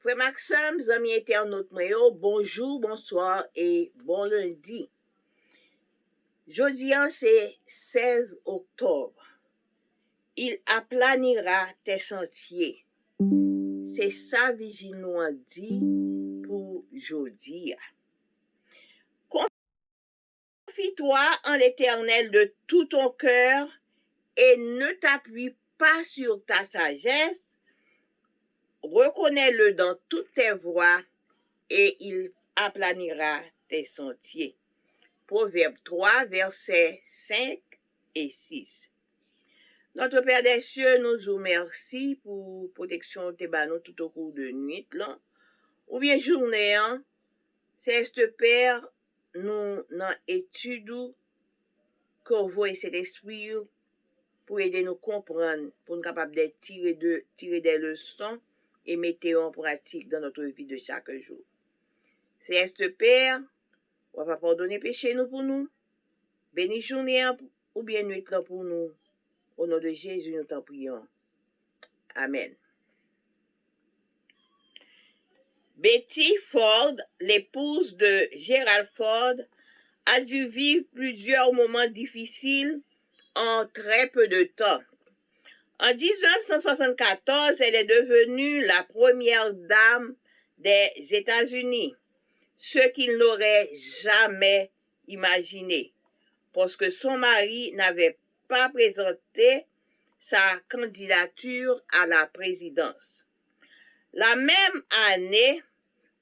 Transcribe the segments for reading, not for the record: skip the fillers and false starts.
Frère Maxime, amis internautes, bonjour, bonsoir et bon lundi. Jeudi, c'est 16 octobre. Il aplanira tes sentiers. C'est ça, Vigile nous a dit pour jeudi. Confie-toi en l'Éternel de tout ton cœur et ne t'appuie pas sur ta sagesse. Reconnais-le dans toutes tes voies et il aplanira tes sentiers. Proverbe 3, versets 5 et 6. Notre Père des cieux, nous vous remercie pour protection de nous tout au cours de nuit, là. Ou bien journée, hein. C'est ce Père, nous, dans étude, qu'on voit cet esprit pour aider nous comprendre, pour nous capables de tirer des leçons et mettre en pratique dans notre vie de chaque jour. C'est ce Père, on va pardonner péché nous pour nous. Béni journée ou bien nuit pour nous. Au nom de Jésus, nous t'en prions. Amen. Betty Ford, l'épouse de Gerald Ford, a dû vivre plusieurs moments difficiles en très peu de temps. En 1974, elle est devenue la première dame des États-Unis, ce qu'il n'aurait jamais imaginé, parce que son mari n'avait pas présenté sa candidature à la présidence. La même année,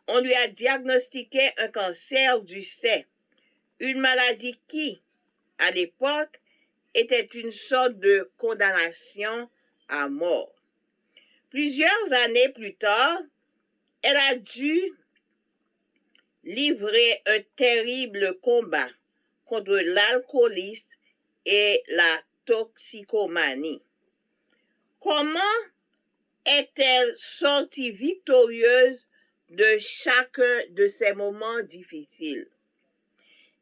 on lui a diagnostiqué un cancer du sein, une maladie qui, à l'époque, était une sorte de condamnation à mort. Plusieurs années plus tard, elle a dû livrer un terrible combat contre l'alcoolisme et la toxicomanie. Comment est-elle sortie victorieuse de chacun de ces moments difficiles?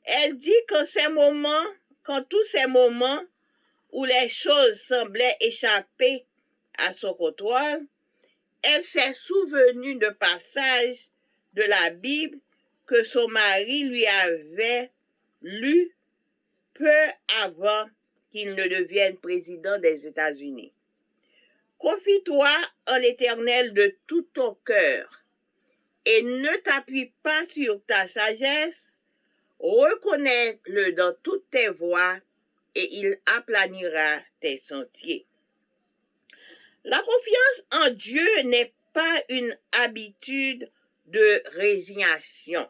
Elle dit qu'en tous ces moments où les choses semblaient échapper à son contrôle, elle s'est souvenue de passages de la Bible que son mari lui avait lus peu avant qu'il ne devienne président des États-Unis. Confie-toi en l'Éternel de tout ton cœur et ne t'appuie pas sur ta sagesse. Reconnais-le dans toutes tes voies et il aplanira tes sentiers. La confiance en Dieu n'est pas une habitude de résignation,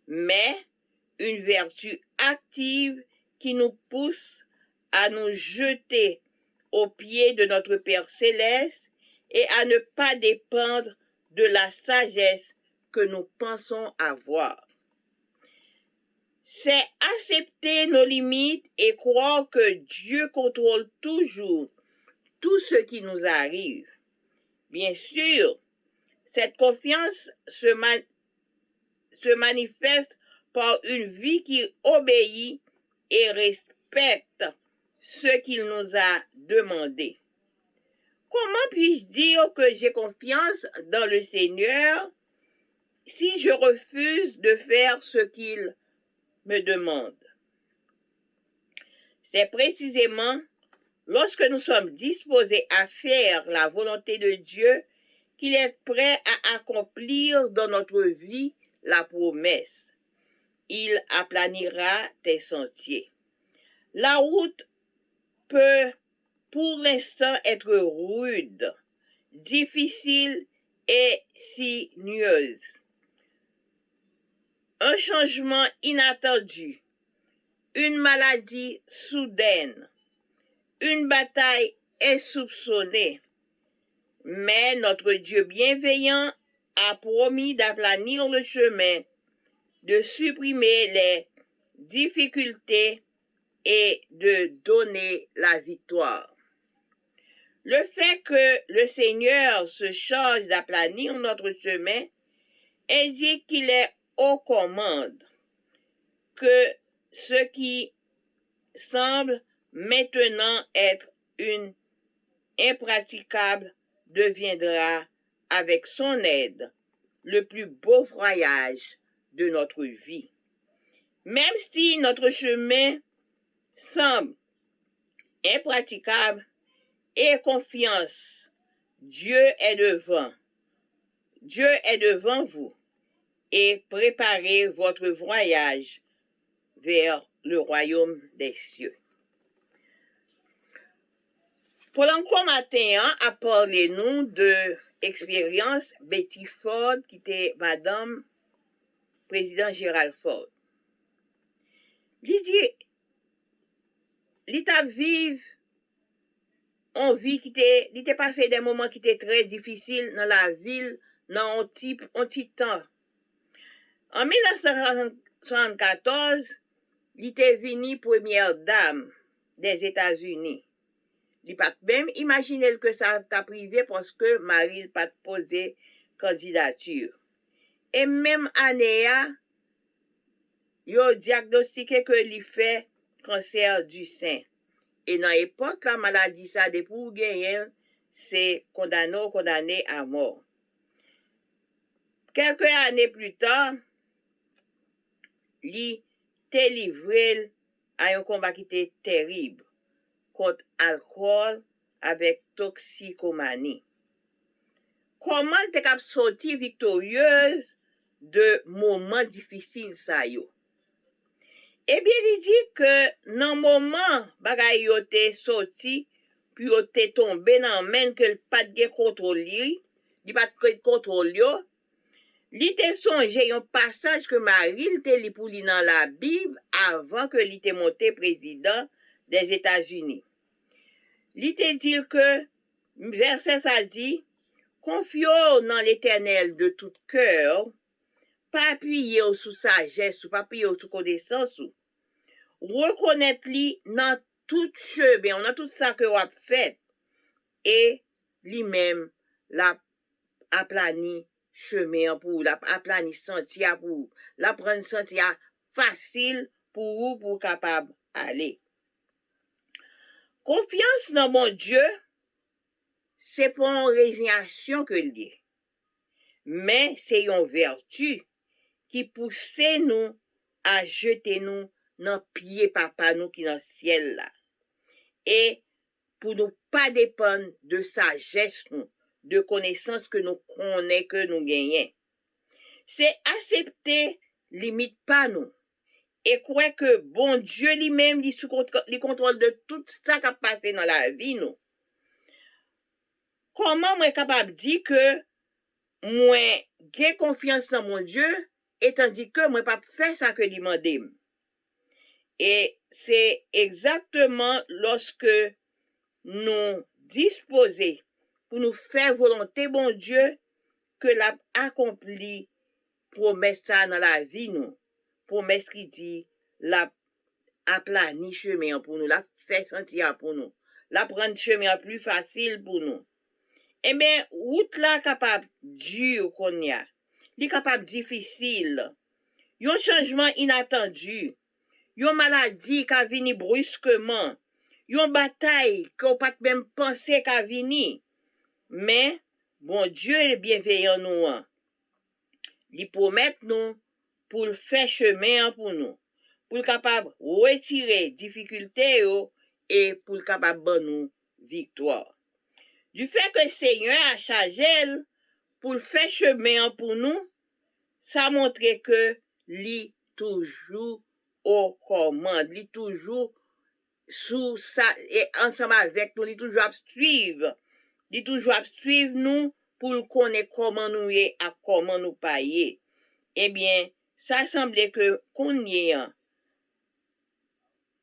mais une vertu active qui nous pousse à nous jeter aux pieds de notre Père céleste et à ne pas dépendre de la sagesse que nous pensons avoir. C'est accepter nos limites et croire que Dieu contrôle toujours tout ce qui nous arrive. Bien sûr, cette confiance se manifeste par une vie qui obéit et respecte ce qu'il nous a demandé. Comment puis-je dire que j'ai confiance dans le Seigneur si je refuse de faire ce qu'il me demande? C'est précisément lorsque nous sommes disposés à faire la volonté de Dieu qu'il est prêt à accomplir dans notre vie la promesse. Il aplanira tes sentiers. La route peut pour l'instant être rude, difficile et sinueuse. Un changement inattendu, une maladie soudaine, une bataille insoupçonnée. Mais notre Dieu bienveillant a promis d'aplanir le chemin, de supprimer les difficultés et de donner la victoire. Le fait que le Seigneur se charge d'aplanir notre chemin indique qu'il est aux commandes, que ce qui semble maintenant être impraticable deviendra avec son aide, le plus beau voyage de notre vie. Même si notre chemin semble impraticable, aie confiance, Dieu est devant. Dieu est devant vous et préparez votre voyage vers le royaume des cieux. Pour l'encore matin, à parler nous de expérience Betty Ford, qui était Madame Président Gerald Ford. Il dit, l'état vive, on vit qui était passé des moments qui étaient très difficiles dans la ville, dans un petit temps. En 1974, il était venu première dame des États-Unis. Il n'a pas même imaginé que ça t'a privé parce que Marie n'a pas posé candidature. Et même année, il a diagnostiqué que il fait cancer du sein. Et dans l'époque, la maladie, ça, depuis pour gagner, c'est condamné à mort. Quelques années plus tard, il était livré à un combat qui était terrible contre l'alcool avec toxicomanie. Comment tu es sorti victorieuse de moments difficiles ça yo? Eh bien, il dit que dans le moment bagay yo te sorti, puis yo te tombé dans main que le pas de contrôle li pas de contrôle yo. Li te songe un passage que Marie te li pou li dans la Bible avant que li te monté président des États-Unis. Li te dit que verset ça dit confions dans l'Éternel de tout cœur, pas appuyer sous sagesse, pas appuyer sous connaissance, reconnaître lui dans tout chemin, dans tout ça que vous avez fait, et lui-même l'a aplani chemin pour l'a aplani sentier pour la prendre sentier facile pour vous pour capable aller. Confiance dans mon Dieu, c'est pas une résignation que le dit, mais c'est une vertu qui pousse nous à jeter nous dans pied papa nous qui dans le ciel là. Et pour nous pas dépendre de sagesse nous, de connaissances que nous connaissons, que nous gagnons. C'est accepter limite pas nous. Et croire que bon Dieu lui-même il sous contrôle de tout ça qui a passé dans la vie nous. Comment moi capable de dire que moi j'ai confiance dans mon Dieu et tandis que moi pas faire ça que il demande. Et c'est exactement lorsque nous disposons pour nous faire volonté bon Dieu que l'a accompli promesse ça dans la vie nous. Promesse qui dit la aplani chemin pour nous, la fait sentir pour nous, la prendre chemin plus facile pour nous. Eh bien, route là capable dur qu'on y a, li capable difficile. Yon changement inattendu, yon maladie qui vini brusquement, yon bataille qu'on pas même penser qu'a vini. Mais bon Dieu est bienveillant nous. Il promet nous pour faire chemin pour nous, pour capable retirer difficultés et pour capable bonne nous victoire. Du fait que le Seigneur a chargé pour faire chemin pour nous, ça montre que lui toujours aux commandes, lui toujours sous ça et ensemble avec nous, lui toujours suivre nous pour connaître comment nous est à comment nous payer. Eh bien, ça semblait que qu'on y est,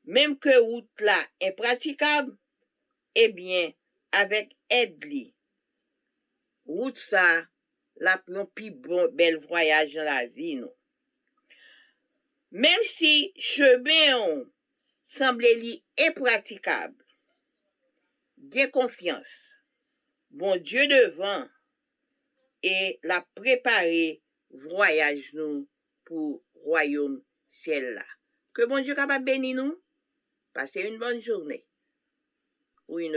même que route là est praticable, eh bien, avec aide li, route ça, la plus bon bel voyage dans la vie nous. Même si chemin semblait li impraticable, gain confiance, bon Dieu devant et la préparer voyage nous pour royaume ciel là. Que bon Dieu capable bénir nous. Passez une bonne journée ou une